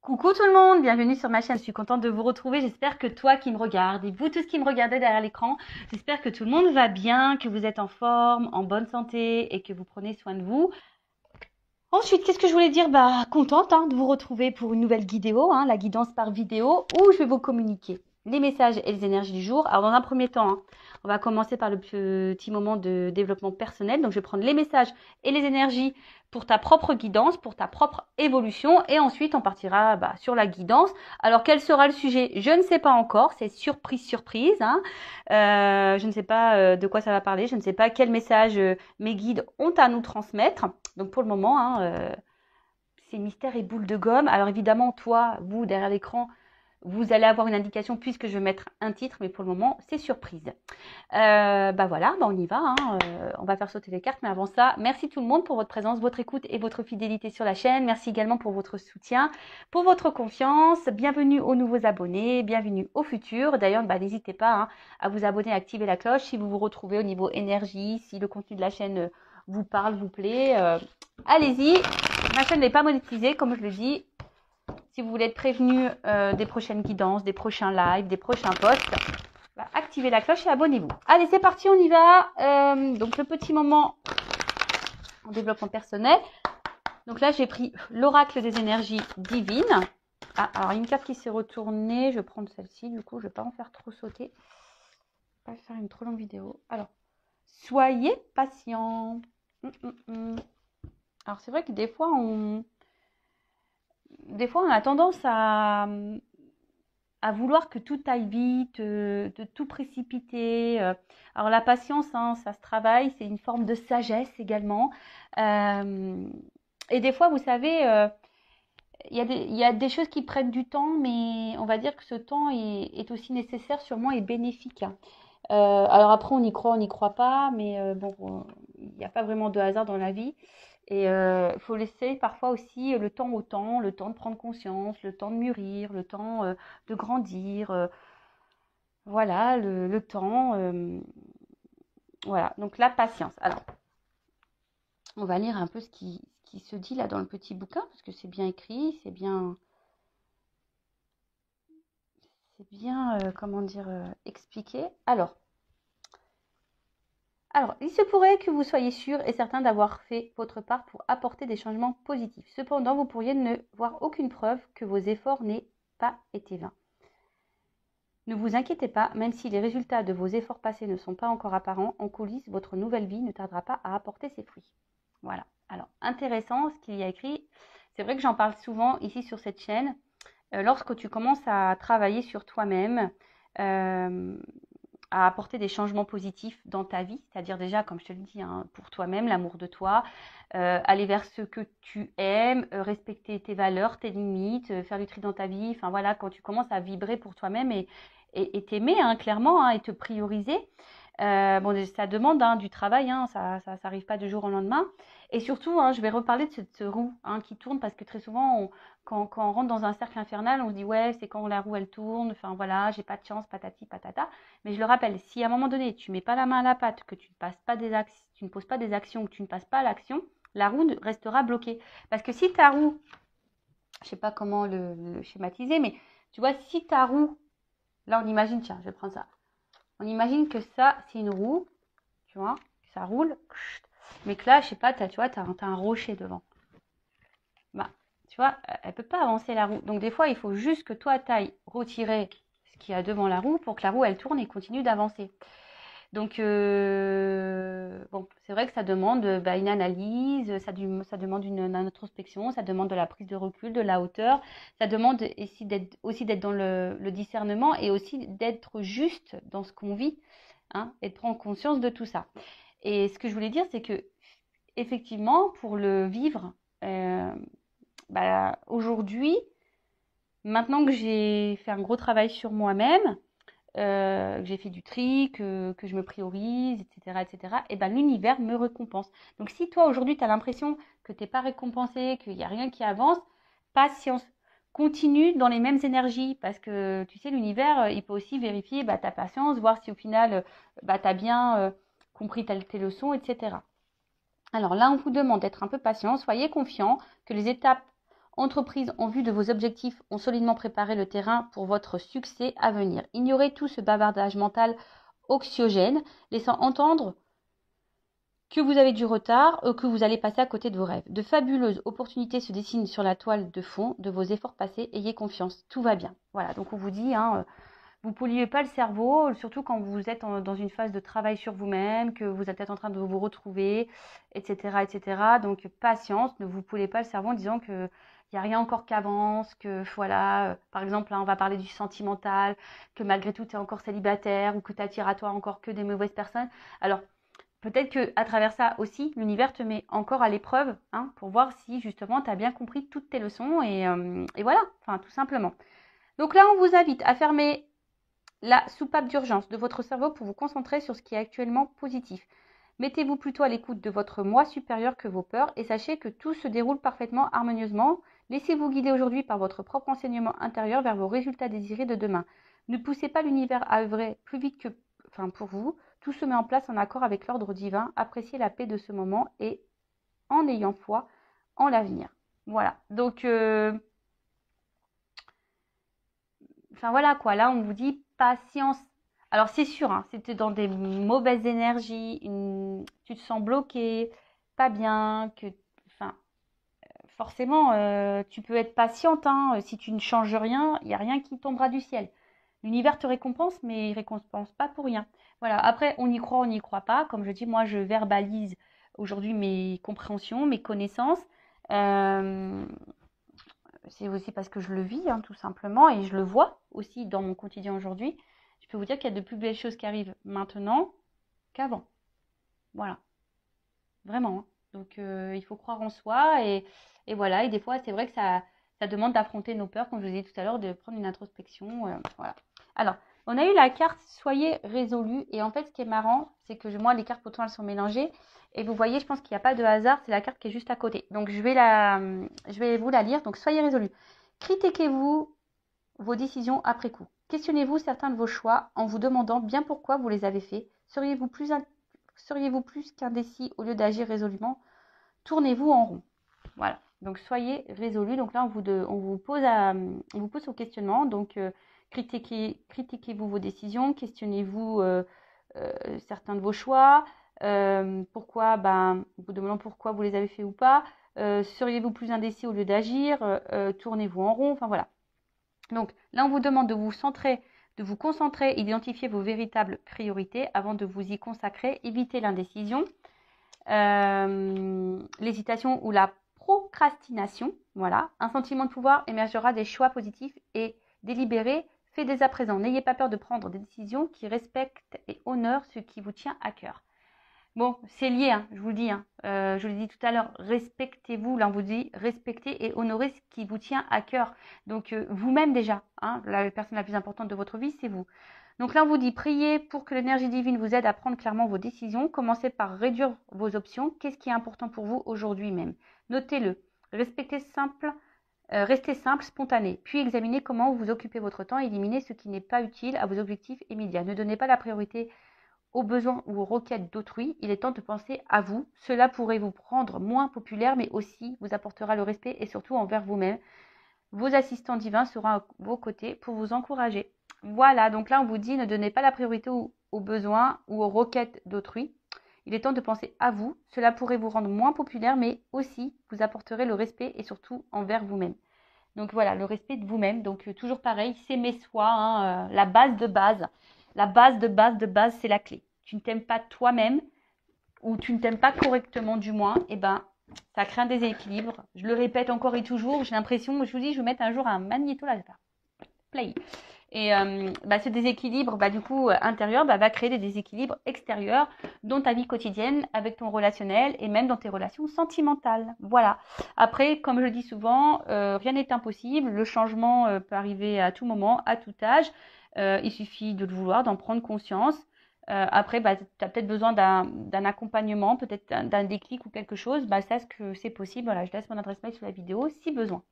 Coucou tout le monde, bienvenue sur ma chaîne. Je suis contente de vous retrouver. J'espère que toi qui me regardes et vous tous qui me regardez derrière l'écran, j'espère que tout le monde va bien, que vous êtes en forme, en bonne santé et que vous prenez soin de vous. Ensuite, qu'est-ce que je voulais dire? Contente de vous retrouver pour une nouvelle vidéo, la guidance par vidéo, où je vais vous communiquer les messages et les énergies du jour. Alors, dans un premier temps, on va commencer par le petit moment de développement personnel. Donc, je vais prendre les messages et les énergies pour ta propre guidance, pour ta propre évolution. Et ensuite, on partira sur la guidance. Alors, quel sera le sujet? Je ne sais pas encore. C'est surprise, surprise. Je ne sais pas de quoi ça va parler. Je ne sais pas quel message mes guides ont à nous transmettre. Donc, pour le moment, c'est mystère et boule de gomme. Alors, évidemment, toi, vous, derrière l'écran, vous allez avoir une indication puisque je vais mettre un titre, mais pour le moment, c'est surprise. Voilà, on y va. On va faire sauter les cartes, mais avant ça, merci tout le monde pour votre présence, votre écoute et votre fidélité sur la chaîne. Merci également pour votre soutien, pour votre confiance. Bienvenue aux nouveaux abonnés, bienvenue aux futurs. D'ailleurs, n'hésitez pas à vous abonner, à activer la cloche si vous vous retrouvez au niveau énergie, si le contenu de la chaîne vous parle, vous plaît. Allez-y, ma chaîne n'est pas monétisée, comme je le dis. Si vous voulez être prévenu des prochaines guidances, des prochains lives, des prochains posts, activez la cloche et abonnez-vous. Allez, c'est parti, on y va. Donc, le petit moment en développement personnel. Donc là, j'ai pris l'oracle des énergies divines. Alors, il y a une carte qui s'est retournée. Je vais prendre celle-ci. Du coup, je ne vais pas en faire trop sauter. Je ne vais pas faire une trop longue vidéo. Alors, soyez patient. Alors, c'est vrai que des fois, on a tendance à vouloir que tout aille vite, de tout précipiter. Alors la patience, ça se travaille, c'est une forme de sagesse également. Et des fois, vous savez, il y a des choses qui prennent du temps, mais on va dire que ce temps est aussi nécessaire sûrement et bénéfique. Alors après, on y croit, on n'y croit pas, mais il n'y a pas vraiment de hasard dans la vie. Et il faut laisser parfois aussi le temps au temps, le temps de prendre conscience, le temps de mûrir, le temps de grandir. Voilà, le temps. Voilà, donc la patience. Alors, on va lire un peu ce qui se dit là dans le petit bouquin, parce que c'est bien écrit, c'est bien, comment dire, expliqué. Alors, il se pourrait que vous soyez sûr et certain d'avoir fait votre part pour apporter des changements positifs. Cependant, vous pourriez ne voir aucune preuve que vos efforts n'aient pas été vains. Ne vous inquiétez pas, même si les résultats de vos efforts passés ne sont pas encore apparents, en coulisses, votre nouvelle vie ne tardera pas à apporter ses fruits. Voilà. Alors, intéressant ce qu'il y a écrit. C'est vrai que j'en parle souvent ici sur cette chaîne. Lorsque tu commences à travailler sur toi-même, à apporter des changements positifs dans ta vie, c'est-à-dire déjà, comme je te le dis, pour toi-même, l'amour de toi, aller vers ce que tu aimes, respecter tes valeurs, tes limites, faire du tri dans ta vie, enfin voilà, quand tu commences à vibrer pour toi-même et t'aimer clairement et te prioriser, ça demande du travail, ça n'arrive pas du jour au lendemain. Et surtout, je vais reparler de cette roue qui tourne parce que très souvent, quand on rentre dans un cercle infernal, on se dit ouais, c'est quand la roue elle tourne, enfin voilà, j'ai pas de chance, patati patata. Mais je le rappelle, si à un moment donné, tu mets pas la main à la pâte, que tu ne poses pas des actions, que tu ne passes pas à l'action, la roue restera bloquée. Parce que si ta roue, je sais pas comment le schématiser, mais tu vois, si ta roue, là on imagine, tiens, je vais prendre ça. On imagine que ça, c'est une roue, tu vois, ça roule, mais que là, je sais pas, tu vois, t'as un rocher devant. Tu vois, elle peut pas avancer la roue. Donc des fois, il faut juste que toi, t'ailles retirer ce qu'il y a devant la roue pour que la roue, elle tourne et continue d'avancer. Donc, c'est vrai que ça demande une analyse, ça demande une introspection, ça demande de la prise de recul, de la hauteur, ça demande aussi d'être dans le discernement et aussi d'être juste dans ce qu'on vit et de prendre conscience de tout ça. Et ce que je voulais dire, c'est que effectivement, pour le vivre, aujourd'hui, maintenant que j'ai fait un gros travail sur moi-même, que j'ai fait du tri, que je me priorise, etc., et l'univers me récompense. Donc si toi aujourd'hui tu as l'impression que tu n'es pas récompensé, qu'il n'y a rien qui avance, patience. Continue dans les mêmes énergies parce que tu sais, l'univers, il peut aussi vérifier ta patience, voir si au final tu as bien compris tes leçons, etc. Alors là, on vous demande d'être un peu patient, soyez confiant que les étapes entreprises en vue de vos objectifs ont solidement préparé le terrain pour votre succès à venir. Ignorez tout ce bavardage mental anxiogène, laissant entendre que vous avez du retard ou que vous allez passer à côté de vos rêves. De fabuleuses opportunités se dessinent sur la toile de fond de vos efforts passés. Ayez confiance, tout va bien. Voilà, donc on vous dit, vous ne polluez pas le cerveau, surtout quand vous êtes dans une phase de travail sur vous-même, que vous êtes peut-être en train de vous retrouver, etc., etc. Donc patience, ne vous polluez pas le cerveau en disant que il n'y a rien encore qui avance, que voilà, par exemple, là, on va parler du sentimental, que malgré tout, tu es encore célibataire ou que tu attires à toi encore que des mauvaises personnes. Alors, peut-être qu'à travers ça aussi, l'univers te met encore à l'épreuve pour voir si justement tu as bien compris toutes tes leçons et voilà, enfin tout simplement. Donc là, on vous invite à fermer la soupape d'urgence de votre cerveau pour vous concentrer sur ce qui est actuellement positif. Mettez-vous plutôt à l'écoute de votre moi supérieur que vos peurs et sachez que tout se déroule parfaitement harmonieusement. Laissez-vous guider aujourd'hui par votre propre enseignement intérieur vers vos résultats désirés de demain. Ne poussez pas l'univers à œuvrer plus vite que pour vous. Tout se met en place en accord avec l'ordre divin. Appréciez la paix de ce moment et en ayant foi en l'avenir. Voilà. Donc, voilà quoi. Là, on vous dit patience. Alors, c'est sûr, si tu es dans des mauvaises énergies, tu te sens bloqué, pas bien, forcément, tu peux être patiente. Si tu ne changes rien, il n'y a rien qui tombera du ciel. L'univers te récompense, mais il ne récompense pas pour rien. Voilà. Après, on y croit, on n'y croit pas. Comme je dis, moi, je verbalise aujourd'hui mes compréhensions, mes connaissances. C'est aussi parce que je le vis, tout simplement, et je le vois aussi dans mon quotidien aujourd'hui. Je peux vous dire qu'il y a de plus belles choses qui arrivent maintenant qu'avant. Voilà. Vraiment. Donc, il faut croire en soi, et voilà. Et des fois, c'est vrai que ça demande d'affronter nos peurs, comme je vous ai dit tout à l'heure, de prendre une introspection. Voilà. Alors, on a eu la carte « Soyez résolus ». Et en fait, ce qui est marrant, c'est que moi, les cartes, pourtant, elles sont mélangées. Et vous voyez, je pense qu'il n'y a pas de hasard. C'est la carte qui est juste à côté. Donc, je vais vous la lire. Donc, soyez résolus. Critiquez-vous vos décisions après coup. Questionnez-vous certains de vos choix en vous demandant bien pourquoi vous les avez faits. Seriez-vous plus qu'indécis au lieu d'agir résolument? Tournez-vous en rond. Voilà. Donc, soyez résolus. Donc là, on vous pose au questionnement. Donc, critiquez-vous vos décisions, questionnez-vous certains de vos choix, pourquoi, vous demandant pourquoi vous les avez fait ou pas, seriez-vous plus indécis au lieu d'agir, tournez-vous en rond, enfin voilà. Donc là, on vous demande de vous concentrer, identifier vos véritables priorités avant de vous y consacrer, évitez l'indécision, l'hésitation ou la procrastination, voilà. Un sentiment de pouvoir émergera des choix positifs et délibérés. Fait dès à présent. N'ayez pas peur de prendre des décisions qui respectent et honorent ce qui vous tient à cœur. Bon, c'est lié, je vous le dis. Je vous l'ai dit tout à l'heure, respectez-vous. Là, on vous dit respectez et honorez ce qui vous tient à cœur. Donc, vous-même déjà, la personne la plus importante de votre vie, c'est vous. Donc là, on vous dit priez pour que l'énergie divine vous aide à prendre clairement vos décisions. Commencez par réduire vos options. Qu'est-ce qui est important pour vous aujourd'hui même? Notez-le. Restez simple, spontané, puis examinez comment vous occupez votre temps et éliminez ce qui n'est pas utile à vos objectifs immédiats. Ne donnez pas la priorité aux besoins ou aux requêtes d'autrui. Il est temps de penser à vous. Cela pourrait vous rendre moins populaire, mais aussi vous apportera le respect et surtout envers vous-même. Vos assistants divins seront à vos côtés pour vous encourager. Voilà, donc là on vous dit ne donnez pas la priorité aux besoins ou aux requêtes d'autrui. Il est temps de penser à vous. Cela pourrait vous rendre moins populaire, mais aussi vous apporterez le respect et surtout envers vous-même. Donc voilà, le respect de vous-même. Donc toujours pareil, s'aimer soi, la base de base. La base de base, c'est la clé. Tu ne t'aimes pas toi-même ou tu ne t'aimes pas correctement du moins, ça crée un déséquilibre. Je le répète encore et toujours, j'ai l'impression, je vous dis, je vais mettre un jour un magnéto là, play. Et ce déséquilibre, du coup, intérieur, va créer des déséquilibres extérieurs dans ta vie quotidienne, avec ton relationnel et même dans tes relations sentimentales. Voilà. Après, comme je le dis souvent, rien n'est impossible. Le changement peut arriver à tout moment, à tout âge. Il suffit de le vouloir, d'en prendre conscience. Après, tu as peut-être besoin d'un accompagnement, peut-être d'un déclic ou quelque chose. Sache que c'est possible. Voilà, je laisse mon adresse mail sous la vidéo si besoin.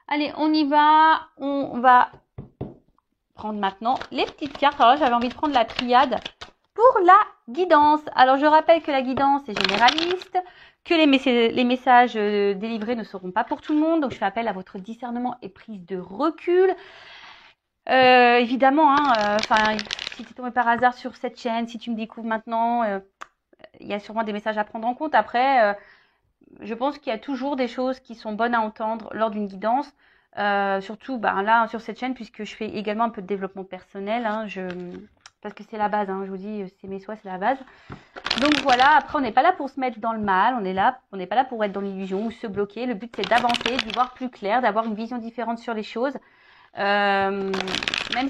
Allez, on y va. On va prendre maintenant les petites cartes. Alors là, j'avais envie de prendre la triade pour la guidance. Alors, je rappelle que la guidance est généraliste, que les messages délivrés ne seront pas pour tout le monde. Donc, je fais appel à votre discernement et prise de recul. Évidemment, si tu es tombé par hasard sur cette chaîne, si tu me découvres maintenant, il y a sûrement des messages à prendre en compte. Après, je pense qu'il y a toujours des choses qui sont bonnes à entendre lors d'une guidance. Surtout là, sur cette chaîne, puisque je fais également un peu de développement personnel. Parce que c'est la base, je vous dis, c'est mes souhaits, c'est la base. Donc voilà, après on n'est pas là pour se mettre dans le mal, on n'est pas là pour être dans l'illusion ou se bloquer. Le but c'est d'avancer, d'y voir plus clair, d'avoir une vision différente sur les choses. Même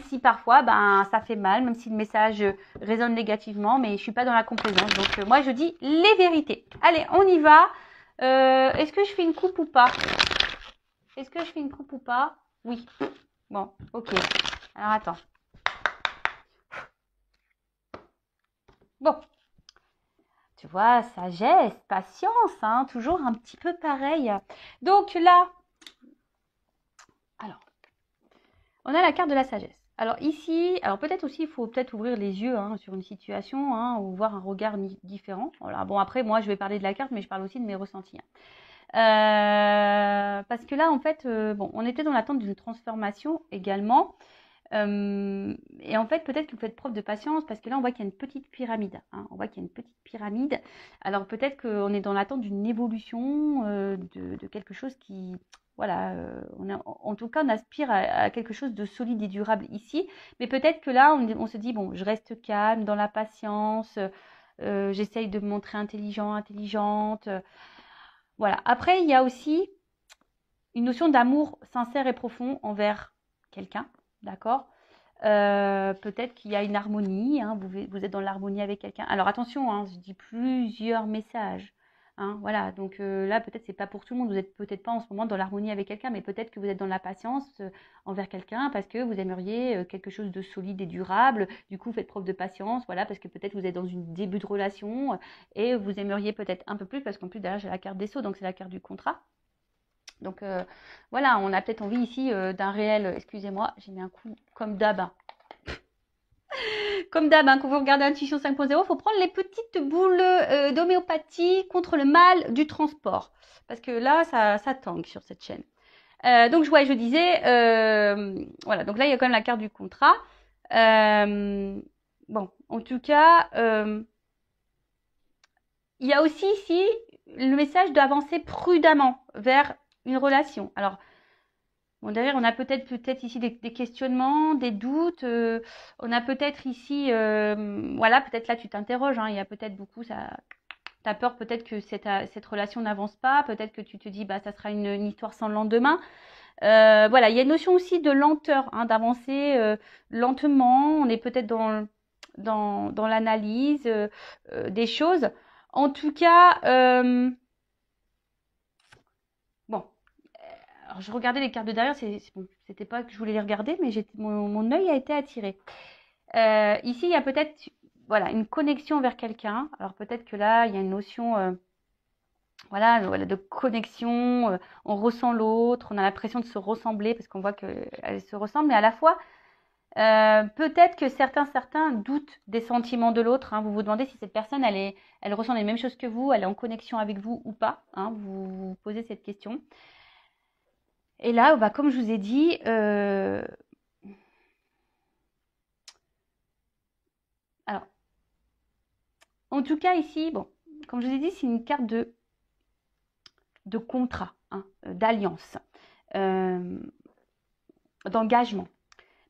si parfois ça fait mal, même si le message résonne négativement, mais je suis pas dans la complaisance. Donc moi je dis les vérités. Allez, on y va. Est-ce que je fais une coupe ou pas? Est-ce que je fais une coupe ou pas? Oui. Bon, ok. Alors attends. Bon. Tu vois, sagesse, patience, toujours un petit peu pareil. Donc là, alors, on a la carte de la sagesse. Alors ici, peut-être aussi, il faut peut-être ouvrir les yeux sur une situation ou voir un regard différent. Voilà. Bon, après, moi, je vais parler de la carte, mais je parle aussi de mes ressentis. Parce que là, en fait, on était dans l'attente d'une transformation également. Et en fait, peut-être que vous faites preuve de patience parce que là, on voit qu'il y a une petite pyramide. On voit qu'il y a une petite pyramide. Alors peut-être qu'on est dans l'attente d'une évolution de quelque chose qui, voilà, en tout cas, on aspire à quelque chose de solide et durable ici. Mais peut-être que là, on se dit, bon, je reste calme, dans la patience, j'essaye de me montrer intelligente. Voilà. Après, il y a aussi une notion d'amour sincère et profond envers quelqu'un. D'accord. Peut-être qu'il y a une harmonie, vous êtes dans l'harmonie avec quelqu'un. Alors attention, je dis plusieurs messages. Voilà, donc là peut-être c'est pas pour tout le monde, vous êtes peut-être pas en ce moment dans l'harmonie avec quelqu'un, mais peut-être que vous êtes dans la patience envers quelqu'un parce que vous aimeriez quelque chose de solide et durable. Du coup, faites preuve de patience, voilà, parce que peut-être vous êtes dans une début de relation et vous aimeriez peut-être un peu plus parce qu'en plus derrière j'ai la carte des Sceaux, donc c'est la carte du contrat. Donc voilà, on a peut-être envie ici d'un réel, excusez-moi, j'ai mis un coup comme d'hab. Comme d'hab, quand vous regardez Intuition 5.0, il faut prendre les petites boules d'homéopathie contre le mal du transport. Parce que là, ça tangue sur cette chaîne. Donc je disais, voilà, donc là il y a quand même la carte du contrat. Bon, en tout cas, il y a aussi ici le message d'avancer prudemment vers une relation. Alors, bon, derrière, on a peut-être ici des questionnements, des doutes. On a peut-être ici, voilà, peut-être là tu t'interroges. Il y a peut-être beaucoup, t'as peur peut-être que cette relation n'avance pas. Peut-être que tu te dis, ça sera une histoire sans lendemain. Voilà, il y a une notion aussi de lenteur, d'avancer lentement. On est peut-être dans l'analyse des choses. En tout cas, bon. Alors, je regardais les cartes de derrière, bon, c'était pas que je voulais les regarder, mais mon œil a été attiré. Ici, il y a peut-être voilà, une connexion vers quelqu'un. Alors peut-être que là, il y a une notion voilà, de connexion. On ressent l'autre, on a l'impression de se ressembler parce qu'on voit qu'elle se ressemble, mais à la fois, peut-être que certains doutent des sentiments de l'autre. Vous vous demandez si cette personne, elle ressent les mêmes choses que vous, elle est en connexion avec vous ou pas. Vous vous posez cette question. Et là, comme je vous ai dit, alors, en tout cas ici, bon, comme je vous ai dit, c'est une carte de contrat, d'alliance, d'engagement.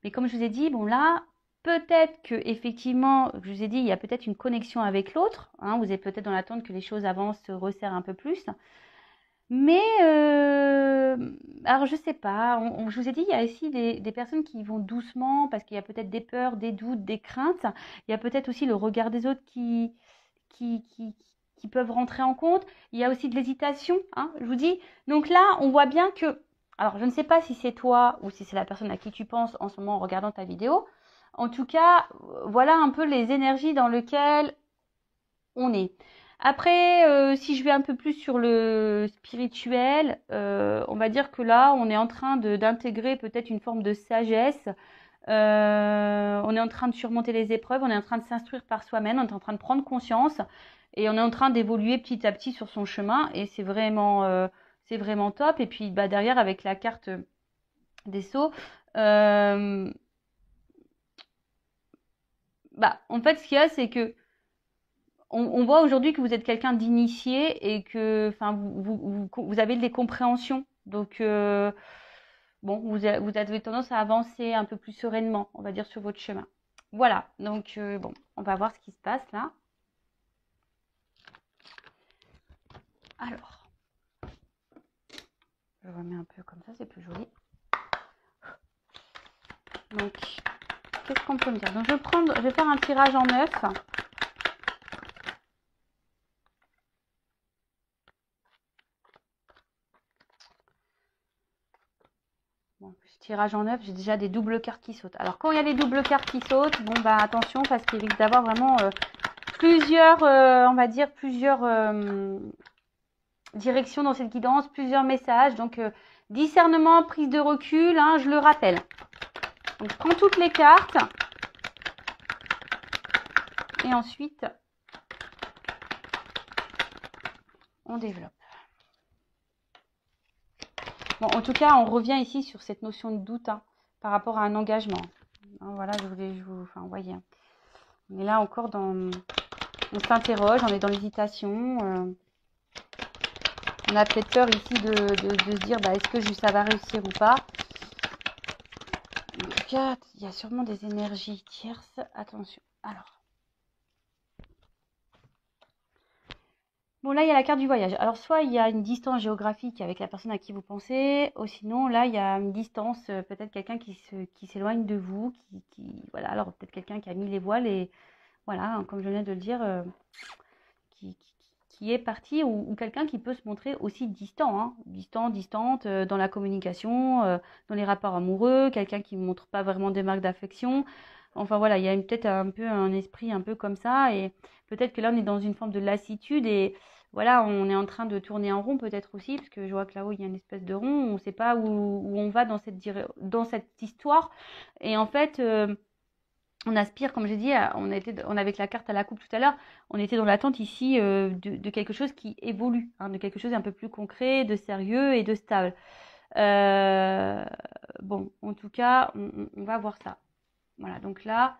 Mais comme je vous ai dit, bon là, peut-être que effectivement, je vous ai dit, il y a peut-être une connexion avec l'autre. Vous êtes peut-être dans l'attente que les choses avancent, se resserrent un peu plus. Mais, alors je sais pas, je vous ai dit, il y a aussi des personnes qui vont doucement parce qu'il y a peut-être des peurs, des doutes, des craintes. Il y a peut-être aussi le regard des autres qui peuvent rentrer en compte. Il y a aussi de l'hésitation, je vous dis. Donc là, on voit bien que, alors je ne sais pas si c'est toi ou si c'est la personne à qui tu penses en ce moment en regardant ta vidéo. En tout cas, voilà un peu les énergies dans lesquelles on est. Après, si je vais un peu plus sur le spirituel, on va dire que là, on est en train d'intégrer peut-être une forme de sagesse On est en train de surmonter les épreuves, on est en train de s'instruire par soi-même, on est en train de prendre conscience et on est en train d'évoluer petit à petit sur son chemin et c'est vraiment top. Et puis bah, derrière avec la carte des sceaux, bah, en fait ce qu'il y a c'est que on voit aujourd'hui que vous êtes quelqu'un d'initié et que enfin, vous avez des compréhensions. Donc, bon, vous avez tendance à avancer un peu plus sereinement, on va dire, sur votre chemin. Voilà, donc, bon, on va voir ce qui se passe là. Alors, je remets un peu comme ça, c'est plus joli. Donc, qu'est-ce qu'on peut me dire? Donc, je vais faire un tirage en 9. Bon, tirage en 9, j'ai déjà des doubles cartes qui sautent. Alors, quand il y a les doubles cartes qui sautent, bon, bah, attention, parce qu'il risque d'avoir vraiment plusieurs, on va dire, plusieurs directions dans cette guidance, plusieurs messages. Donc, discernement, prise de recul, hein, je le rappelle. Donc, je prends toutes les cartes. Et ensuite, on développe. Bon, en tout cas, on revient ici sur cette notion de doute hein, par rapport à un engagement. Hein, voilà, enfin, vous voyez. On est là encore dans, on s'interroge, on est dans l'hésitation. On a peut-être peur ici de se dire, bah, est-ce que ça va réussir ou pas. En tout cas, il y a sûrement des énergies tierces. Attention. Alors. Bon, là, il y a la carte du voyage. Alors, soit il y a une distance géographique avec la personne à qui vous pensez, ou sinon, là, il y a une distance, peut-être quelqu'un qui s'éloigne de vous, voilà, alors peut-être quelqu'un qui a mis les voiles et, voilà, hein, comme je viens de le dire, qui, qui est parti, ou quelqu'un qui peut se montrer aussi distant, hein, distante, dans la communication, dans les rapports amoureux, quelqu'un qui ne montre pas vraiment des marques d'affection. Enfin, voilà, il y a peut-être un peu un esprit un peu comme ça, et peut-être que là, on est dans une forme de lassitude, et voilà, on est en train de tourner en rond peut-être aussi, parce que je vois que là-haut, il y a une espèce de rond, on ne sait pas où on va dans cette histoire. Et en fait, on aspire, comme j'ai dit, on avec la carte à la coupe tout à l'heure, on était dans l'attente ici de quelque chose qui évolue, hein, de quelque chose un peu plus concret, de sérieux et de stable. Bon, en tout cas, on va voir ça. Voilà, donc là,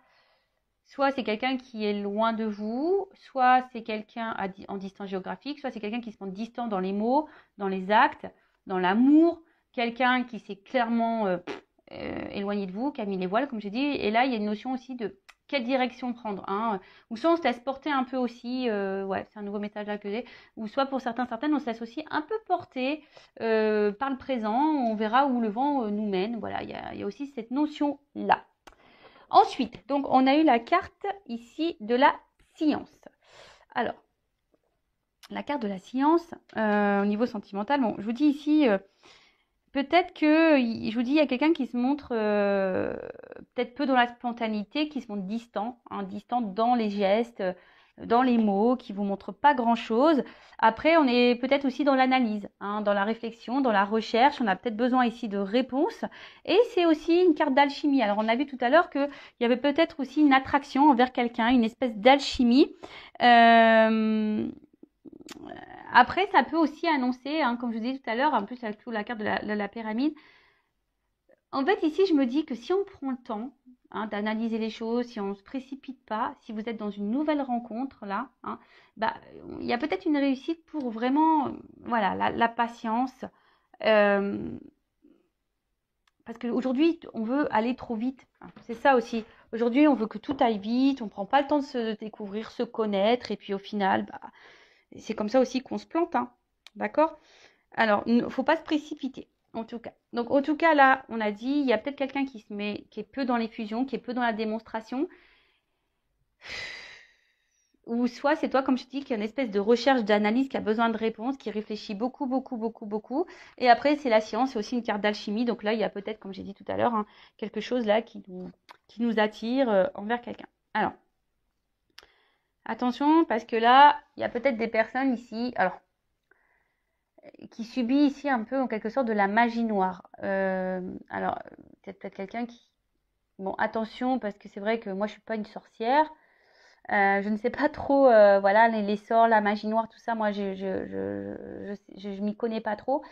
soit c'est quelqu'un qui est loin de vous, soit c'est quelqu'un en distance géographique, soit c'est quelqu'un qui se montre distant dans les mots, dans les actes, dans l'amour, quelqu'un qui s'est clairement éloigné de vous, qui a mis les voiles, comme j'ai dit. Et là, il y a une notion aussi de quelle direction prendre. Hein. Ou soit on se laisse porter un peu aussi, ouais, c'est un nouveau message là que j'ai, ou soit pour certaines, on se laisse aussi un peu porter par le présent, on verra où le vent nous mène. Voilà, il y a aussi cette notion-là. Ensuite, donc on a eu la carte ici de la science. Alors, la carte de la science, au niveau sentimental, bon, je vous dis ici, peut-être que, je vous dis, il y a quelqu'un qui se montre peut-être peu dans la spontanéité, qui se montre distant, hein, distant dans les gestes, dans les mots, qui vous montre pas grand-chose. Après, on est peut-être aussi dans l'analyse, hein, dans la réflexion, dans la recherche. On a peut-être besoin ici de réponses. Et c'est aussi une carte d'alchimie. Alors, on a vu tout à l'heure qu'il y avait peut-être aussi une attraction envers quelqu'un, une espèce d'alchimie. Après, ça peut aussi annoncer, hein, comme je vous disais tout à l'heure, en plus avec la carte de la pyramide. En fait, ici, je me dis que si on prend le temps hein, d'analyser les choses, si on ne se précipite pas, si vous êtes dans une nouvelle rencontre, là, hein, bah, il y a peut-être une réussite pour vraiment, voilà, la patience. Parce qu'aujourd'hui, on veut aller trop vite. Hein, c'est ça aussi. Aujourd'hui, on veut que tout aille vite, on ne prend pas le temps de se découvrir, se connaître, et puis au final, bah, c'est comme ça aussi qu'on se plante. Hein, d'accord? Alors, il ne faut pas se précipiter, en tout cas. Donc, en tout cas, là, on a dit, il y a peut-être quelqu'un qui est peu dans les fusions, qui est peu dans la démonstration. Ou soit c'est toi, comme je dis, qui a une espèce de recherche, d'analyse, qui a besoin de réponses, qui réfléchit beaucoup, beaucoup, beaucoup, beaucoup. Et après, c'est la science, c'est aussi une carte d'alchimie. Donc là, il y a peut-être, comme j'ai dit tout à l'heure, hein, quelque chose là qui nous attire envers quelqu'un. Alors, attention, parce que là, il y a peut-être des personnes ici, alors, qui subit ici un peu en quelque sorte de la magie noire. Alors, peut-être quelqu'un Bon, attention, parce que c'est vrai que moi, je suis pas une sorcière. Je ne sais pas trop, voilà, les sorts, la magie noire, tout ça, moi, je m'y connais pas trop.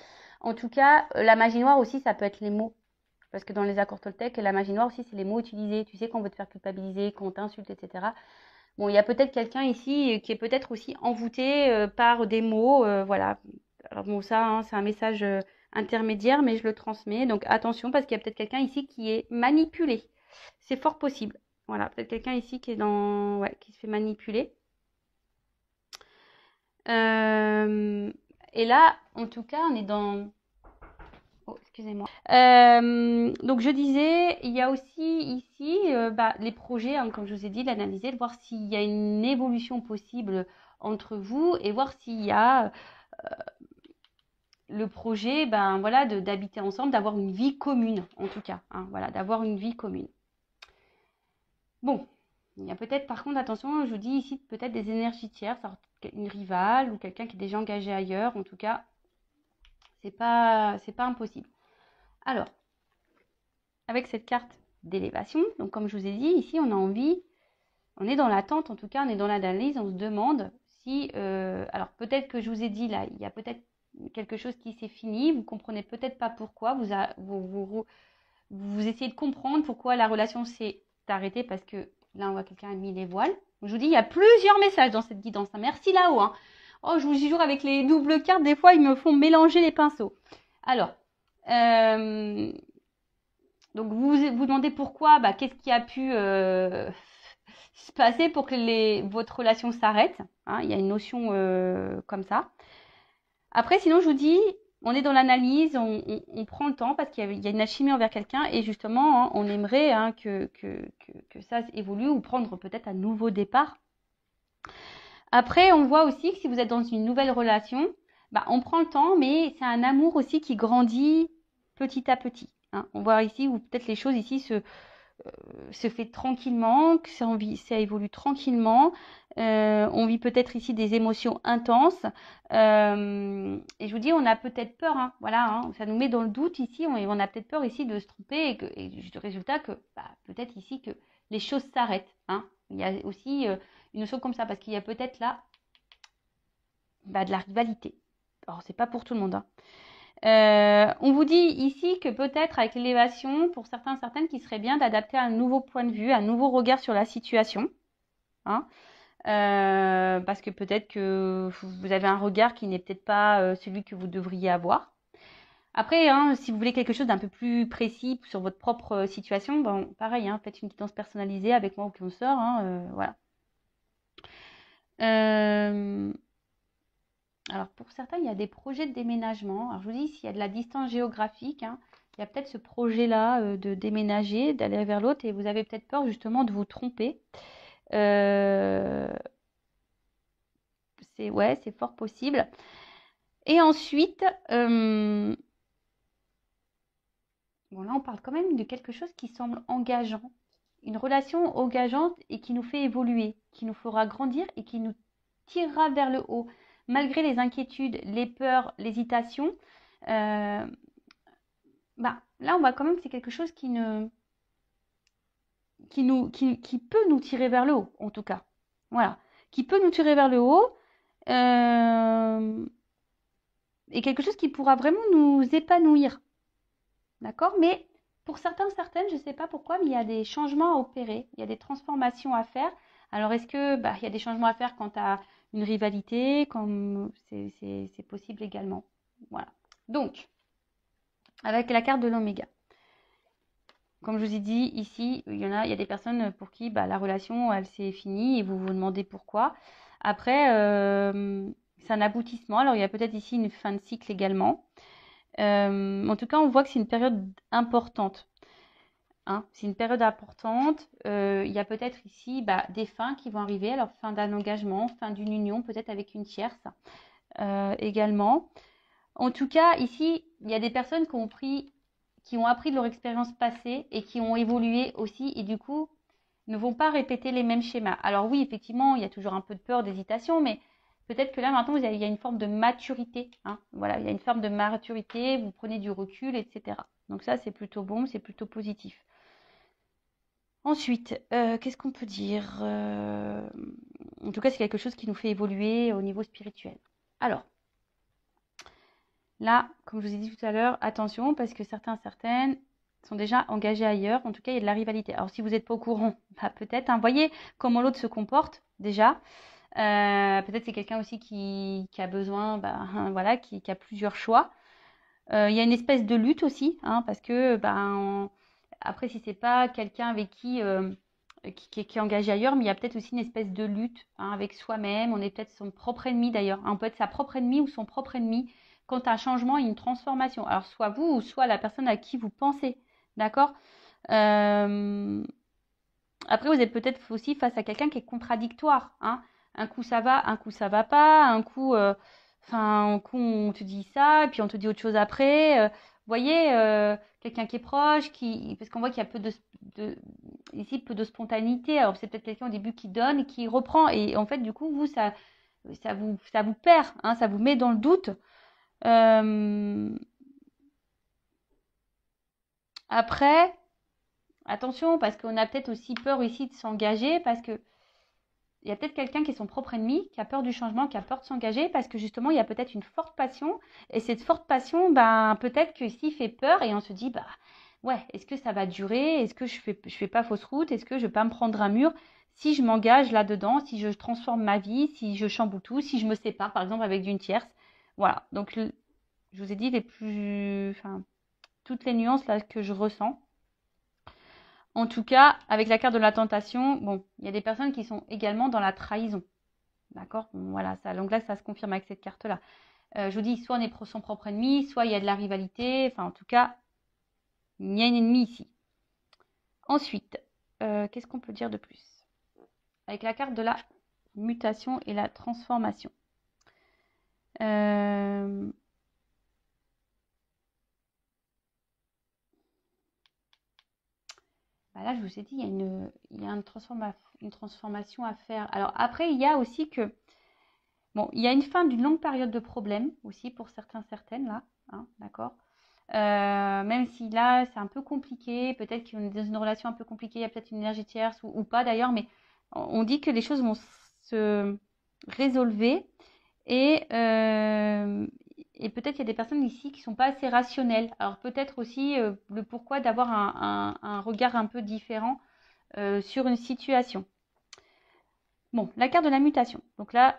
En tout cas, la magie noire aussi, ça peut être les mots. Parce que dans les accords Toltec, la magie noire aussi, c'est les mots utilisés. Tu sais, qu'on veut te faire culpabiliser, qu'on t'insulte, etc. Bon, il y a peut-être quelqu'un ici qui est peut-être aussi envoûté par des mots, voilà. Alors bon, ça, hein, c'est un message intermédiaire, mais je le transmets. Donc attention, parce qu'il y a peut-être quelqu'un ici qui est manipulé. C'est fort possible. Voilà, peut-être quelqu'un ici qui est dans, ouais, qui se fait manipuler. Euh, et là, en tout cas, on est dans. Oh, excusez-moi. Donc je disais, il y a aussi ici les projets, hein, comme je vous ai dit, l'analyser, de voir s'il y a une évolution possible entre vous et voir s'il y a le projet, ben voilà, d'habiter ensemble, d'avoir une vie commune, en tout cas, hein, voilà, d'avoir une vie commune. Bon, il y a peut-être, par contre, attention, je vous dis ici, peut-être des énergies tierces, une rivale ou quelqu'un qui est déjà engagé ailleurs, en tout cas, c'est pas impossible. Alors, avec cette carte d'élévation, donc comme je vous ai dit, ici, on a envie, on est dans l'attente, en tout cas, on est dans l'analyse, on se demande si, alors peut-être que je vous ai dit là, il y a peut-être quelque chose qui s'est fini, vous comprenez peut-être pas pourquoi, vous essayez de comprendre pourquoi la relation s'est arrêtée, parce que là, on voit quelqu'un a mis les voiles. Donc, je vous dis, il y a plusieurs messages dans cette guidance. Merci là-haut. Hein. Oh, je vous jure, avec les doubles cartes, des fois, ils me font mélanger les pinceaux. Alors, donc vous vous demandez pourquoi, qu'est-ce qui a pu se passer pour que votre relation s'arrête. Hein, il y a une notion comme ça. Après, sinon, je vous dis, on est dans l'analyse, on prend le temps parce qu'il y a une alchimie envers quelqu'un et justement, hein, on aimerait hein, que ça évolue ou prendre peut-être un nouveau départ. Après, on voit aussi que si vous êtes dans une nouvelle relation, on prend le temps, mais c'est un amour aussi qui grandit petit à petit. Hein. On voit ici où peut-être les choses ici se fait tranquillement, que ça évolue tranquillement. On vit peut-être ici des émotions intenses. Et je vous dis, on a peut-être peur, hein, voilà, hein, ça nous met dans le doute ici. On a peut-être peur ici de se tromper et du résultat que peut-être ici que les choses s'arrêtent. Hein. Il y a aussi une notion comme ça parce qu'il y a peut-être là de la rivalité. Alors, c'est pas pour tout le monde. Hein. On vous dit ici que peut-être avec l'élévation, pour certaines, qu'il serait bien d'adapter un nouveau point de vue, un nouveau regard sur la situation. Hein, parce que peut-être que vous avez un regard qui n'est peut-être pas celui que vous devriez avoir. Après, hein, si vous voulez quelque chose d'un peu plus précis sur votre propre situation, pareil, hein, faites une guidance personnalisée avec moi ou consort. Hein, voilà. Alors pour certains, il y a des projets de déménagement. Alors je vous dis, s'il y a de la distance géographique, hein, il y a peut-être ce projet-là de déménager, d'aller vers l'autre, et vous avez peut-être peur justement de vous tromper. C'est fort possible. Et ensuite, bon là on parle quand même de quelque chose qui semble engageant. Une relation engageante et qui nous fait évoluer, qui nous fera grandir et qui nous tirera vers le haut. Malgré les inquiétudes, les peurs, l'hésitation, là on voit quand même que c'est quelque chose qui peut nous tirer vers le haut, en tout cas. Voilà. Qui peut nous tirer vers le haut. Et quelque chose qui pourra vraiment nous épanouir. D'accord? Mais pour certaines, je ne sais pas pourquoi, mais il y a des changements à opérer. Il y a des transformations à faire. Alors, est-ce que il y a des changements à faire quant à une rivalité, comme c'est possible également. Voilà. Donc, avec la carte de l'oméga. Comme je vous ai dit, ici, il y a des personnes pour qui la relation, elle s'est finie et vous vous demandez pourquoi. Après, c'est un aboutissement. Alors, il y a peut-être ici une fin de cycle également. En tout cas, on voit que c'est une période importante. Hein. C'est une période importante. Il y a peut-être ici des fins qui vont arriver. Alors, fin d'un engagement, fin d'une union, peut-être avec une tierce également. En tout cas, ici, il y a des personnes qui ont appris de leur expérience passée et qui ont évolué aussi et du coup ne vont pas répéter les mêmes schémas. Alors oui, effectivement, il y a toujours un peu de peur, d'hésitation, mais peut-être que là maintenant il y a une forme de maturité. Hein. Voilà, il y a une forme de maturité, vous prenez du recul, etc. Donc ça c'est plutôt bon, c'est plutôt positif. Ensuite, qu'est-ce qu'on peut dire? En tout cas, c'est quelque chose qui nous fait évoluer au niveau spirituel. Alors, là, comme je vous ai dit tout à l'heure, attention parce que certaines sont déjà engagés ailleurs. En tout cas, il y a de la rivalité. Alors, si vous n'êtes pas au courant, bah, peut-être, hein, voyez comment l'autre se comporte déjà. Peut-être c'est quelqu'un aussi qui a besoin, bah, voilà, qui a plusieurs choix. Il y a une espèce de lutte aussi, hein, parce que ben, après, si c'est pas quelqu'un avec qui est engagé ailleurs, mais il y a peut-être aussi une espèce de lutte, hein, avec soi-même. On est peut-être son propre ennemi d'ailleurs, hein. On peut être sa propre ennemie ou son propre ennemi quand un changement et une transformation. Alors, soit vous ou soit la personne à qui vous pensez. D'accord? Euh, Après, vous êtes peut-être aussi face à quelqu'un qui est contradictoire, hein. Un coup ça va, un coup ça va pas, un coup on te dit ça, et puis on te dit autre chose après. Vous voyez, quelqu'un qui est proche, parce qu'on voit qu'il y a ici peu de spontanéité. Alors c'est peut-être quelqu'un au début qui donne et qui reprend, et en fait du coup vous ça vous perd, hein, ça vous met dans le doute. Euh, Après, attention parce qu'on a peut-être aussi peur ici de s'engager parce que il y a peut-être quelqu'un qui est son propre ennemi, qui a peur du changement, qui a peur de s'engager, parce que justement, il y a peut-être une forte passion. Et cette forte passion, ben, peut-être que ici, fait peur et on se dit, bah, ouais, est-ce que ça va durer? Est-ce que je fais pas fausse route? Est-ce que je vais pas me prendre un mur? Si je m'engage là-dedans, si je transforme ma vie, si je chamboule tout, si je me sépare, par exemple, avec d'une tierce. Voilà. Donc, je vous ai dit toutes les nuances là que je ressens. En tout cas, avec la carte de la tentation, bon, il y a des personnes qui sont également dans la trahison. D'accord? Bon, voilà, ça, donc là, ça se confirme avec cette carte-là. Je vous dis, soit on est son propre ennemi, soit il y a de la rivalité. Enfin, en tout cas, il y a une ennemie ici. Ensuite, qu'est-ce qu'on peut dire de plus? Avec la carte de la mutation et la transformation. Euh, Bah là, je vous ai dit, il y a une transformation à faire. Alors après, il y a aussi que, bon, il y a une fin d'une longue période de problème aussi pour certaines là, hein, d'accord? Même si là, c'est un peu compliqué, peut-être qu'on est dans une relation un peu compliquée, il y a peut-être une énergie tierce ou pas d'ailleurs, mais on dit que les choses vont se résolver et, euh, et peut-être il y a des personnes ici qui sont pas assez rationnelles. Alors peut-être aussi le pourquoi d'avoir un regard un peu différent sur une situation. Bon, la carte de la mutation. Donc là,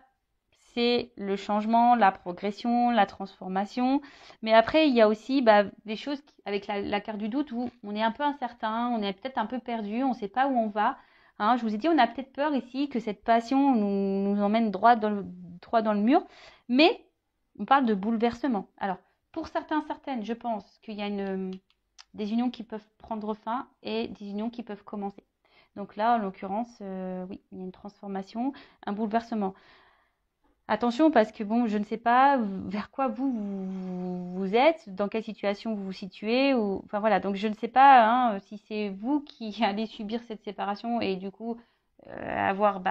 c'est le changement, la progression, la transformation. Mais après, il y a aussi bah, des choses avec la carte du doute où on est un peu incertain, on est peut-être un peu perdu, on ne sait pas où on va. Hein, je vous ai dit, on a peut-être peur ici que cette passion nous emmène droit dans le mur. Mais on parle de bouleversement. Alors, pour certaines, je pense qu'il y a des unions qui peuvent prendre fin et des unions qui peuvent commencer. Donc là, en l'occurrence, oui, il y a une transformation, un bouleversement. Attention parce que bon, je ne sais pas vers quoi vous êtes, dans quelle situation vous vous situez, ou enfin voilà. Donc je ne sais pas hein, si c'est vous qui allez subir cette séparation et du coup avoir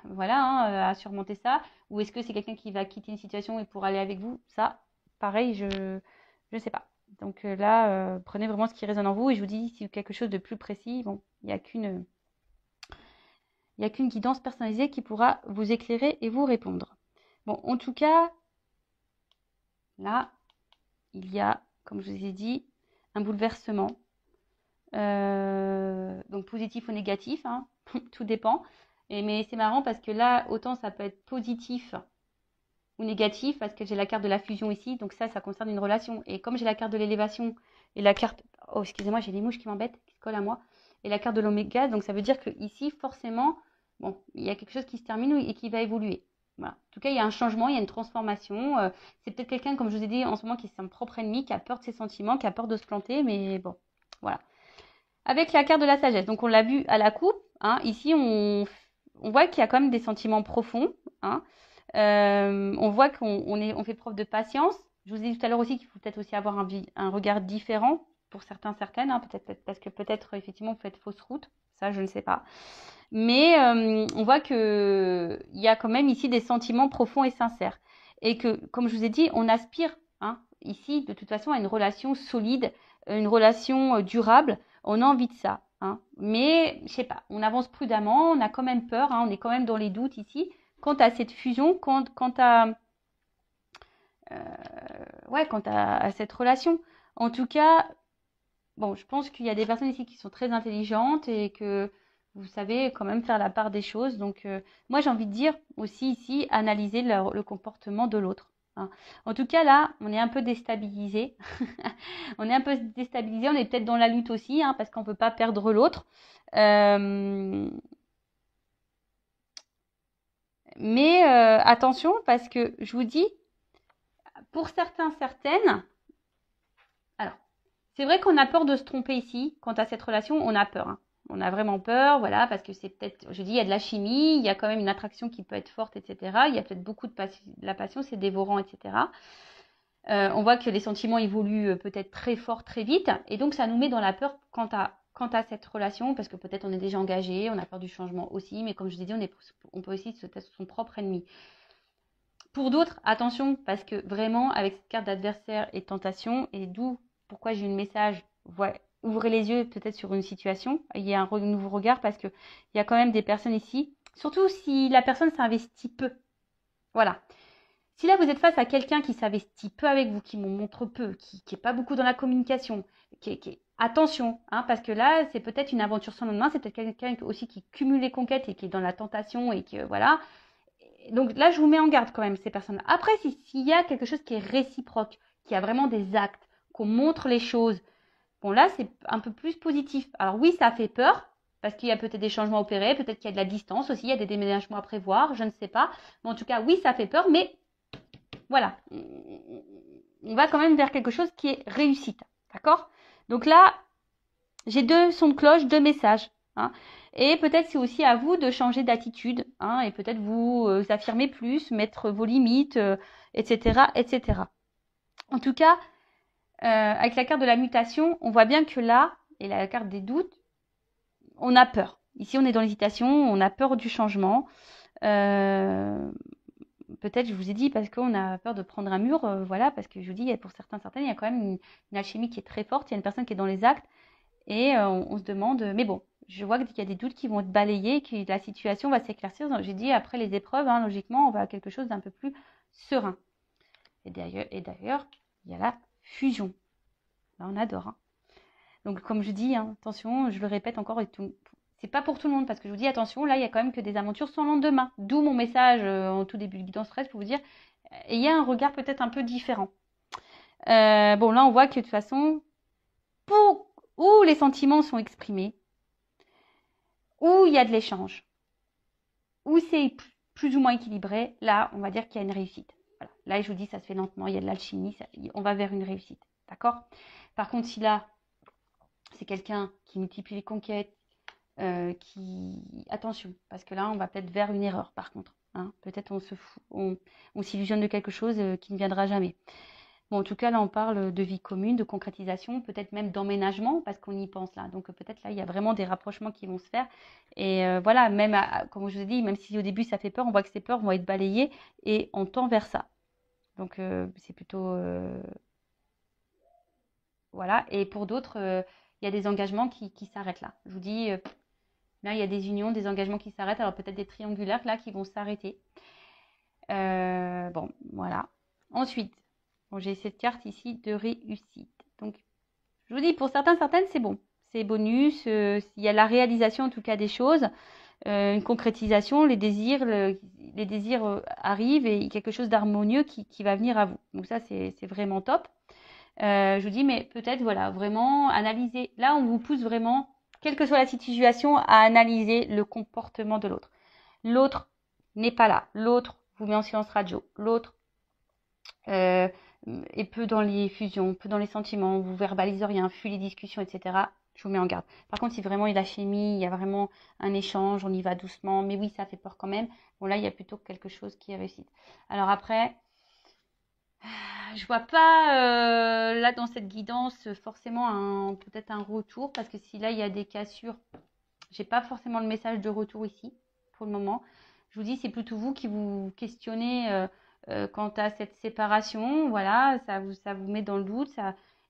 voilà à surmonter ça, ou est-ce que c'est quelqu'un qui va quitter une situation et pour aller avec vous. Ça, pareil, je ne sais pas. Donc là, prenez vraiment ce qui résonne en vous et je vous dis si quelque chose de plus précis, bon, il n'y a qu'une guidance personnalisée qui pourra vous éclairer et vous répondre. Bon, en tout cas, là, il y a, comme je vous ai dit, un bouleversement. Donc positif ou négatif, hein, tout dépend. Mais c'est marrant parce que là, autant ça peut être positif ou négatif, parce que j'ai la carte de la fusion ici, donc ça concerne une relation. Et comme j'ai la carte de l'élévation et la carte... Oh, excusez-moi, j'ai des mouches qui m'embêtent, qui se collent à moi. Et la carte de l'oméga, donc ça veut dire que ici, forcément, bon, il y a quelque chose qui se termine et qui va évoluer. Voilà. En tout cas, il y a un changement, il y a une transformation. C'est peut-être quelqu'un, comme je vous ai dit en ce moment, qui est son propre ennemi, qui a peur de ses sentiments, qui a peur de se planter, mais bon, voilà. Avec la carte de la sagesse, donc on l'a vu à la coupe, hein, ici on voit qu'il y a quand même des sentiments profonds, hein. On voit on fait preuve de patience. Je vous ai dit tout à l'heure aussi qu'il faut peut-être aussi avoir un regard différent pour certaines, hein, peut-être parce que peut-être effectivement vous faites fausse route, ça je ne sais pas. Mais on voit qu'il y a quand même ici des sentiments profonds et sincères. Et que, comme je vous ai dit, on aspire hein, ici de toute façon à une relation solide, une relation durable. On a envie de ça. hein. Mais, je sais pas, on avance prudemment, on a quand même peur, hein, on est quand même dans les doutes ici. Quant à cette fusion, quant à, ouais, quant à cette relation. En tout cas, bon, je pense qu'il y a des personnes ici qui sont très intelligentes et que vous savez quand même faire la part des choses. Donc, moi, j'ai envie de dire aussi ici, analyser le comportement de l'autre, hein. En tout cas, là, on est un peu déstabilisé. On est un peu déstabilisé, on est peut-être dans la lutte aussi, hein, parce qu'on ne peut pas perdre l'autre. Euh, mais attention, parce que je vous dis, pour certains, certaines, alors, c'est vrai qu'on a peur de se tromper ici. Quant à cette relation, on a peur, hein. On a vraiment peur, voilà, parce que c'est peut-être, je dis, il y a de la chimie, il y a quand même une attraction qui peut être forte, etc. Il y a peut-être beaucoup de la passion, c'est dévorant, etc. On voit que les sentiments évoluent peut-être très fort, très vite, et donc ça nous met dans la peur quant à cette relation, parce que peut-être on est déjà engagé, on a peur du changement aussi, mais comme je vous ai dit, on peut aussi se être son propre ennemi. Pour d'autres, attention, parce que vraiment, avec cette carte d'adversaire et tentation, et d'où pourquoi j'ai eu le message, ouvrez les yeux peut-être sur une situation, il y a un nouveau regard, parce qu'il y a quand même des personnes ici, surtout si la personne s'investit peu. Voilà. Si là, vous êtes face à quelqu'un qui s'investit peu avec vous, qui m'en montre peu, qui n'est pas beaucoup dans la communication, attention, hein, parce que là, c'est peut-être une aventure sans lendemain, c'est peut-être quelqu'un aussi qui cumule les conquêtes et qui est dans la tentation et que voilà. Donc là, je vous mets en garde quand même ces personnes. Après, s'il y a quelque chose qui est réciproque, qui a vraiment des actes, qu'on montre les choses, bon là, c'est un peu plus positif. Alors oui, ça fait peur, parce qu'il y a peut-être des changements opérés, peut-être qu'il y a de la distance aussi, il y a des déménagements à prévoir, je ne sais pas. Mais en tout cas, oui, ça fait peur, mais voilà, on va quand même vers quelque chose qui est réussite. D'accord? Donc là, j'ai deux sons de cloche, deux messages, hein. Et peut-être c'est aussi à vous de changer d'attitude, hein, et peut-être vous affirmer plus, mettre vos limites, etc., etc. En tout cas, avec la carte de la mutation, on voit bien que là, et la carte des doutes, on a peur. Ici, on est dans l'hésitation, on a peur du changement. Euh, Peut-être, je vous ai dit, parce qu'on a peur de prendre un mur, voilà, parce que je vous dis, pour certaines, il y a quand même une alchimie qui est très forte, il y a une personne qui est dans les actes, et on se demande, mais bon, je vois qu'il y a des doutes qui vont être balayés, que la situation va s'éclaircir. Donc, j'ai dit, après les épreuves, hein, logiquement, on va à quelque chose d'un peu plus serein. Et d'ailleurs, il y a la fusion. Là, on adore, hein. Donc, comme je dis, hein, attention, je le répète encore, c'est pas pour tout le monde, parce que je vous dis, attention, là, il y a quand même que des aventures sans lendemain. D'où mon message en tout début de guidance stress pour vous dire, ayez un regard peut-être un peu différent. Bon, là, on voit que de toute façon, où les sentiments sont exprimés, où il y a de l'échange, où c'est plus ou moins équilibré, là, on va dire qu'il y a une réussite. Voilà. Là, je vous dis, ça se fait lentement, il y a de l'alchimie, on va vers une réussite. D'accord? Par contre, si là, c'est quelqu'un qui multiplie les conquêtes, attention, parce que là, on va peut-être vers une erreur, par contre, hein. Peut-être on s'illusionne de quelque chose qui ne viendra jamais. Bon, en tout cas, là, on parle de vie commune, de concrétisation, peut-être même d'emménagement, parce qu'on y pense là. Donc, peut-être là, il y a vraiment des rapprochements qui vont se faire. Et voilà, même, comme je vous ai dit, même si au début, ça fait peur, on voit que ces peurs vont être balayées et on tend vers ça. Donc, c'est plutôt... voilà. Et pour d'autres, il y a des engagements qui s'arrêtent là. Je vous dis, là, il y a des unions, des engagements qui s'arrêtent. Alors, peut-être des triangulaires là qui vont s'arrêter. Bon, voilà. Ensuite, bon, j'ai cette carte ici de réussite. Donc, je vous dis, pour certaines, c'est bon. C'est bonus. Il y a la réalisation, en tout cas, des choses. Une concrétisation, les désirs arrivent et quelque chose d'harmonieux qui va venir à vous. Donc ça, c'est vraiment top. Je vous dis, mais peut-être, voilà, vraiment analyser. Là, on vous pousse vraiment, quelle que soit la situation, à analyser le comportement de l'autre. L'autre n'est pas là. L'autre vous met en silence radio. L'autre est peu dans les fusions, peu dans les sentiments, vous verbalise rien, fuit les discussions, etc. Je vous mets en garde. Par contre, si vraiment il y a la chimie, il y a vraiment un échange, on y va doucement, mais oui, ça fait peur quand même. Bon, là, il y a plutôt quelque chose qui est réussi. Alors après, je vois pas là dans cette guidance forcément peut-être un retour, parce que si là il y a des cassures, j'ai pas forcément le message de retour ici pour le moment. Je vous dis, c'est plutôt vous qui vous questionnez quant à cette séparation. Voilà, ça vous met dans le doute.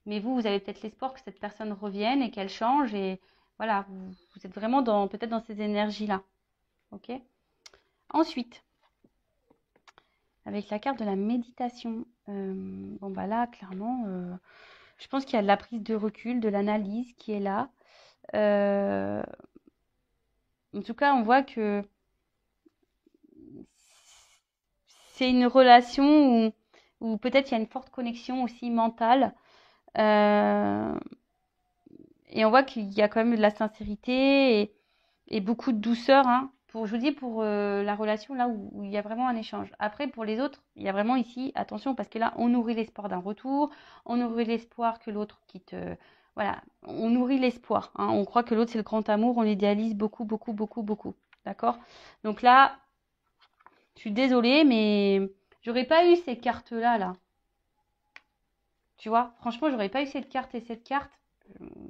Mais vous avez peut-être l'espoir que cette personne revienne et qu'elle change. Et voilà, vous êtes vraiment peut-être dans ces énergies-là. Ok? Ensuite, avec la carte de la méditation, bon bah là, clairement, je pense qu'il y a de la prise de recul, de l'analyse qui est là. Euh, en tout cas, on voit que c'est une relation où peut-être il y a une forte connexion aussi mentale. Euh, et on voit qu'il y a quand même de la sincérité et beaucoup de douceur, hein, je vous dis, pour la relation là où il y a vraiment un échange. Après, pour les autres, il y a vraiment ici, attention, parce que là, on nourrit l'espoir d'un retour, on nourrit l'espoir que l'autre quitte. Voilà, on nourrit l'espoir, hein. On croit que l'autre, c'est le grand amour, on l'idéalise beaucoup, beaucoup, beaucoup, beaucoup. D'accord? Donc là, je suis désolée, mais j'aurais pas eu ces cartes-là, là. Tu vois, franchement, j'aurais pas eu cette carte et cette carte.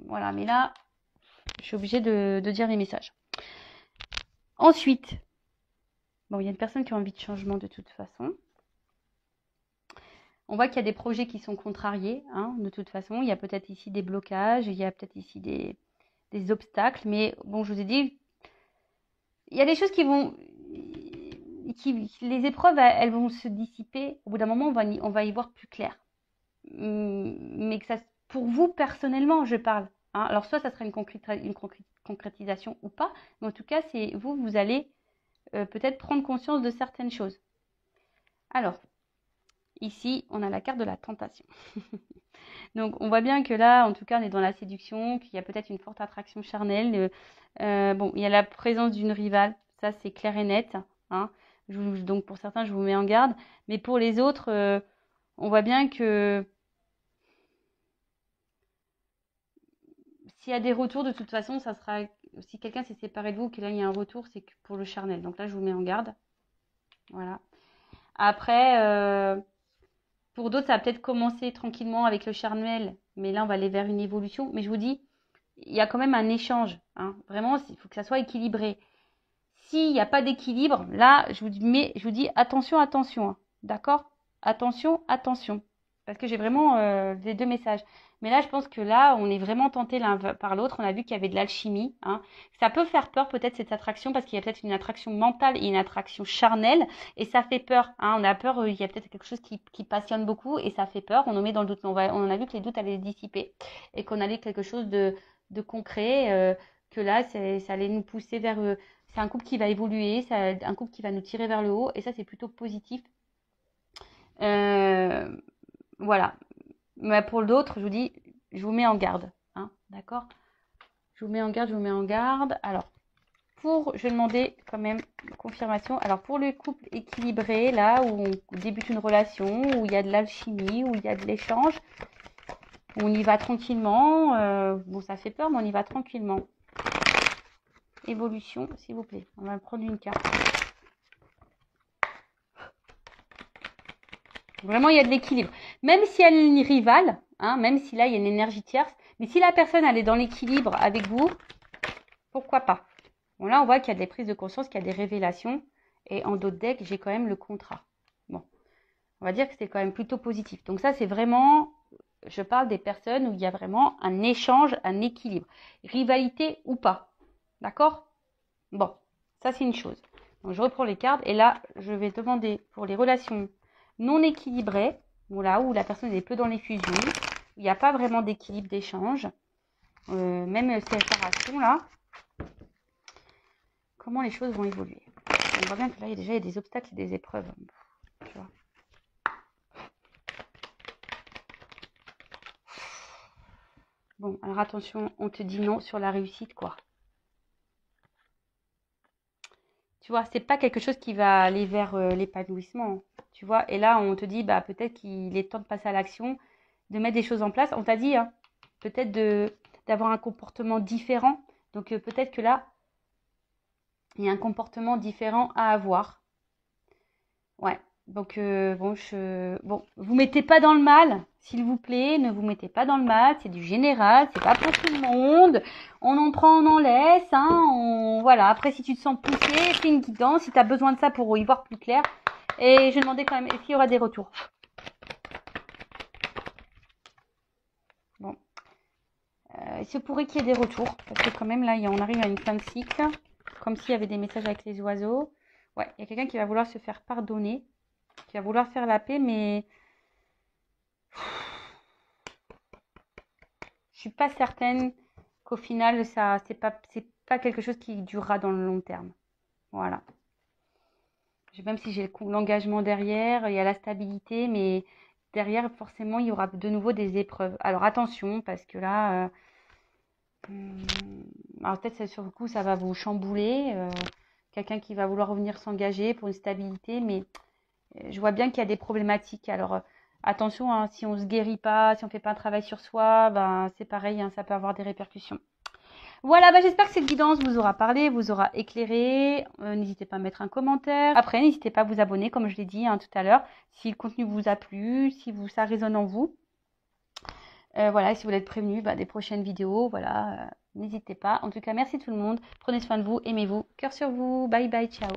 Voilà, mais là, je suis obligée de dire les messages. Ensuite, bon, il y a une personne qui a envie de changement de toute façon. On voit qu'il y a des projets qui sont contrariés, hein, de toute façon. Il y a peut-être ici des blocages, il y a peut-être ici des obstacles. Mais bon, je vous ai dit, il y a des choses qui vont... les épreuves, elles vont se dissiper. Au bout d'un moment, on va y voir plus clair. Mais que ça, pour vous, personnellement, je parle. Hein. Alors, soit ça sera une concrétisation ou pas. Mais en tout cas, c'est vous allez peut-être prendre conscience de certaines choses. Alors, ici, on a la carte de la tentation. Donc, on voit bien que là, en tout cas, on est dans la séduction, qu'il y a peut-être une forte attraction charnelle. Bon, il y a la présence d'une rivale, ça c'est clair et net. Hein. Donc, pour certains, je vous mets en garde. Mais pour les autres, on voit bien que s'il y a des retours, de toute façon, ça sera... Si quelqu'un s'est séparé de vous, que là, il y a un retour, c'est pour le charnel. Donc là, je vous mets en garde. Voilà. Après... pour d'autres, ça va peut-être commencer tranquillement avec le charnel, mais là, on va aller vers une évolution. Mais je vous dis, il y a quand même un échange. Hein. Vraiment, il faut que ça soit équilibré. S'il n'y a pas d'équilibre, là, je vous dis attention, attention. Hein. D'accord? Attention, attention. Parce que j'ai vraiment les deux messages. Mais là, je pense que là, on est vraiment tenté l'un par l'autre. On a vu qu'il y avait de l'alchimie. Hein. Ça peut faire peur peut-être cette attraction parce qu'il y a peut-être une attraction mentale et une attraction charnelle. Et ça fait peur. Hein. On a peur, il y a peut-être quelque chose qui passionne beaucoup et ça fait peur. On nous met dans le doute. On a vu que les doutes allaient se dissiper et qu'on allait quelque chose de concret. Que là, ça allait nous pousser vers... c'est un couple qui va évoluer, c'est un couple qui va nous tirer vers le haut. Et ça, c'est plutôt positif. Voilà. Mais pour d'autres, je vous dis, je vous mets en garde. Hein, d'accord? Je vous mets en garde, je vous mets en garde. Alors, je vais demander quand même une confirmation. Alors, pour le couple équilibré, là, où on débute une relation, où il y a de l'alchimie, où il y a de l'échange, on y va tranquillement. Bon, ça fait peur, mais on y va tranquillement. Évolution, s'il vous plaît. On va prendre une carte. Vraiment, il y a de l'équilibre. Même si elle est une rivale, hein, même si là, il y a une énergie tierce, mais si la personne, elle est dans l'équilibre avec vous, pourquoi pas? Bon, là, on voit qu'il y a des prises de conscience, qu'il y a des révélations. Et en d'autres decks, j'ai quand même le contrat. Bon, on va dire que c'est quand même plutôt positif. Donc ça, c'est vraiment, je parle des personnes où il y a vraiment un échange, un équilibre. Rivalité ou pas. D'accord? Bon, ça, c'est une chose. Donc, je reprends les cartes. Et là, je vais demander pour les relations non équilibrées, voilà, où la personne est peu dans les fusions, il n'y a pas vraiment d'équilibre d'échange, même ces séparations-là, comment les choses vont évoluer. On voit bien que là, il y a des obstacles et des épreuves. Tu vois. Bon, alors attention, on te dit non sur la réussite, quoi. Tu vois, c'est pas quelque chose qui va aller vers l'épanouissement. Tu vois, et là, on te dit, bah, peut-être qu'il est temps de passer à l'action, de mettre des choses en place. On t'a dit, hein, peut-être d'avoir un comportement différent. Donc, peut-être que là, il y a un comportement différent à avoir. Ouais. Donc, bon, vous mettez pas dans le mal, s'il vous plaît, ne vous mettez pas dans le mal, c'est du général, c'est pas pour tout le monde, on en prend, on en laisse, hein, voilà, après si tu te sens poussé, fais une guidance, si tu as besoin de ça pour y voir plus clair, et je demandais quand même, est-ce qu'il y aura des retours? Bon, Il se pourrait qu'il y ait des retours, parce que quand même, là, on arrive à une fin de cycle, comme s'il y avait des messages avec les oiseaux. Ouais, il y a quelqu'un qui va vouloir se faire pardonner, qui va vouloir faire la paix, mais je suis pas certaine qu'au final, ça, c'est pas quelque chose qui durera dans le long terme. Voilà. Même si j'ai l'engagement derrière, il y a la stabilité, mais derrière, forcément, il y aura de nouveau des épreuves. Alors attention, parce que là, alors peut-être sur le coup, ça va vous chambouler. Quelqu'un qui va vouloir revenir s'engager pour une stabilité, mais je vois bien qu'il y a des problématiques. Alors attention, hein, si on ne se guérit pas, si on ne fait pas un travail sur soi, ben, c'est pareil, hein, ça peut avoir des répercussions. Voilà, bah j'espère que cette guidance vous aura parlé, vous aura éclairé. N'hésitez pas à mettre un commentaire. Après, n'hésitez pas à vous abonner, comme je l'ai dit tout à l'heure, si le contenu vous a plu, si ça résonne en vous. Voilà, si vous voulez être prévenu des prochaines vidéos, voilà, n'hésitez pas. En tout cas, merci tout le monde. Prenez soin de vous, aimez-vous. Cœur sur vous. Bye bye, ciao.